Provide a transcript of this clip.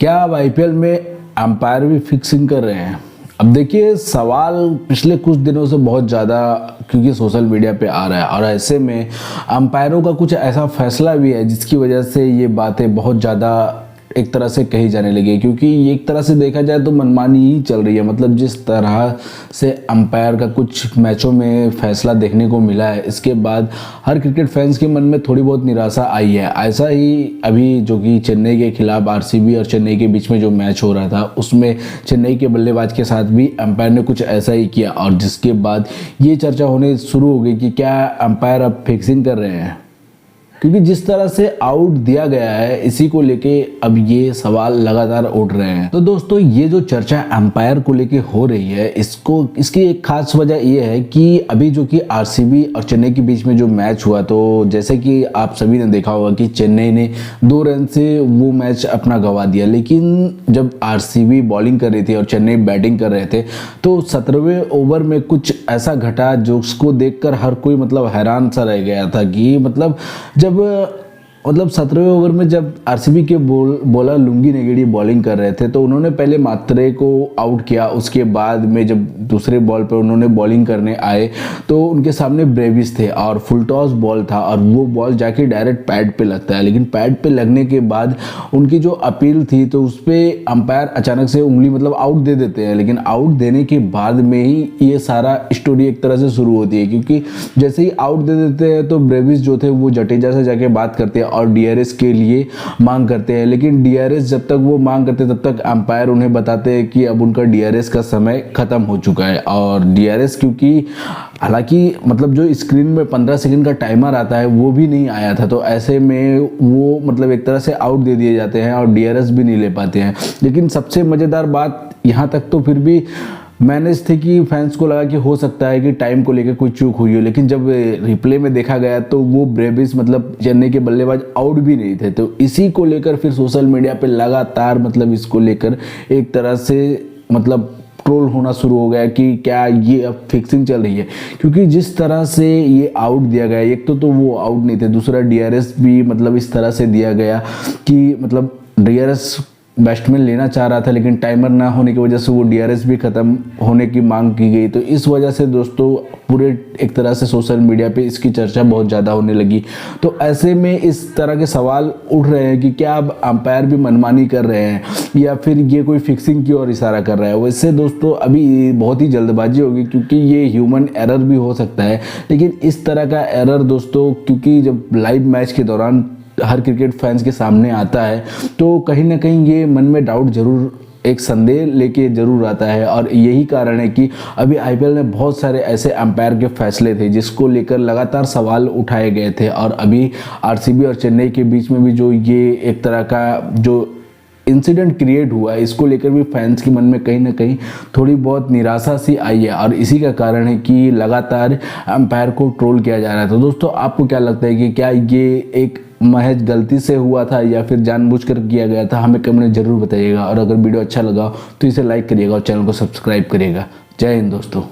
क्या अब आईपीएल में अंपायर भी फिक्सिंग कर रहे हैं? अब देखिए, सवाल पिछले कुछ दिनों से बहुत ज़्यादा क्योंकि सोशल मीडिया पे आ रहा है और ऐसे में अंपायरों का कुछ ऐसा फैसला भी है जिसकी वजह से ये बातें बहुत ज़्यादा एक तरह से कही जाने लगी है। क्योंकि एक तरह से देखा जाए तो मनमानी ही चल रही है। मतलब जिस तरह से अंपायर का कुछ मैचों में फैसला देखने को मिला है, इसके बाद हर क्रिकेट फैंस के मन में थोड़ी बहुत निराशा आई है। ऐसा ही अभी जो कि चेन्नई के खिलाफ आरसीबी और चेन्नई के बीच में जो मैच हो रहा था, उसमें चेन्नई के बल्लेबाज के साथ भी अंपायर ने कुछ ऐसा ही किया और जिसके बाद ये चर्चा होने शुरू हो गई कि क्या अंपायर अब फिक्सिंग कर रहे हैं। क्योंकि जिस तरह से आउट दिया गया है, इसी को लेके अब ये सवाल लगातार उठ रहे हैं। तो दोस्तों, ये जो चर्चा अंपायर को लेके हो रही है, इसकी एक खास वजह ये है कि अभी जो कि आरसीबी और चेन्नई के बीच में जो मैच हुआ, तो जैसे कि आप सभी ने देखा होगा कि चेन्नई ने 2 रन से वो मैच अपना गंवा दिया। लेकिन जब आरसीबी बॉलिंग कर रही थी और चेन्नई बैटिंग कर रहे थे, तो 17वें ओवर में कुछ ऐसा घटा जो उसको देखकर हर कोई हैरान सा रह गया था कि जब 17वें ओवर में जब आरसीबी के बॉलर लुंगी नेगेड़ी बॉलिंग कर रहे थे, तो उन्होंने पहले मात्रे को आउट किया। उसके बाद में जब दूसरे बॉल पर उन्होंने बॉलिंग करने आए तो उनके सामने ब्रेविस थे और फुल टॉस बॉल था और वो बॉल जाके डायरेक्ट पैड पे लगता है। लेकिन पैड पे लगने के बाद उनकी जो अपील थी, तो उस पर अंपायर अचानक से उंगली आउट दे देते हैं। लेकिन आउट देने के बाद में ही ये सारा स्टोरी एक तरह से शुरू होती है, क्योंकि जैसे ही आउट दे देते हैं तो ब्रेविस जो थे वो जडेजा से जाके बात करते हैं और डीआरएस के लिए मांग करते हैं। लेकिन डीआरएस जब तक वो मांग करते हैं, तब तक अंपायर उन्हें बताते हैं कि अब उनका डीआरएस का समय खत्म हो चुका है। और डीआरएस, क्योंकि हालांकि जो स्क्रीन में 15 सेकंड का टाइमर आता है वो भी नहीं आया था, तो ऐसे में वो एक तरह से आउट दे दिए जाते हैं और डीआरएस भी नहीं ले पाते हैं। लेकिन सबसे मजेदार बात यहाँ तक तो फिर भी मैनेज थे कि फैंस को लगा कि हो सकता है कि टाइम को लेकर कोई चूक हुई हो। लेकिन जब रिप्ले में देखा गया तो वो ब्रेविस चेन्नई के बल्लेबाज आउट भी नहीं थे। तो इसी को लेकर फिर सोशल मीडिया पे लगातार इसको लेकर एक तरह से ट्रोल होना शुरू हो गया कि क्या ये अब फिक्सिंग चल रही है। क्योंकि जिस तरह से ये आउट दिया गया, एक तो वो आउट नहीं थे, दूसरा डीआरएस भी इस तरह से दिया गया कि डीआरएस बैट्समैन लेना चाह रहा था, लेकिन टाइमर ना होने की वजह से वो डीआरएस भी खत्म होने की मांग की गई। तो इस वजह से दोस्तों पूरे एक तरह से सोशल मीडिया पे इसकी चर्चा बहुत ज़्यादा होने लगी। तो ऐसे में इस तरह के सवाल उठ रहे हैं कि क्या अब अंपायर भी मनमानी कर रहे हैं या फिर ये कोई फिक्सिंग की ओर इशारा कर रहा है। वैसे दोस्तों, अभी बहुत ही जल्दबाजी होगी क्योंकि ये ह्यूमन एरर भी हो सकता है। लेकिन इस तरह का एरर दोस्तों, क्योंकि जब लाइव मैच के दौरान हर क्रिकेट फैंस के सामने आता है, तो कहीं ना कहीं ये मन में डाउट जरूर, एक संदेह लेके जरूर आता है। और यही कारण है कि अभी आईपीएल में बहुत सारे ऐसे अंपायर के फैसले थे जिसको लेकर लगातार सवाल उठाए गए थे। और अभी आरसीबी और चेन्नई के बीच में भी जो ये एक तरह का जो इंसिडेंट क्रिएट हुआ है, इसको लेकर भी फैंस के मन में कहीं ना कहीं थोड़ी बहुत निराशा सी आई है। और इसी का कारण है कि लगातार अंपायर को ट्रोल किया जा रहा है। तो दोस्तों, आपको क्या लगता है कि क्या ये एक महज गलती से हुआ था या फिर जानबूझकर किया गया था? हमें कमेंट में जरूर बताइएगा। और अगर वीडियो अच्छा लगा तो इसे लाइक करिएगा और चैनल को सब्सक्राइब करिएगा। जय हिंद दोस्तों।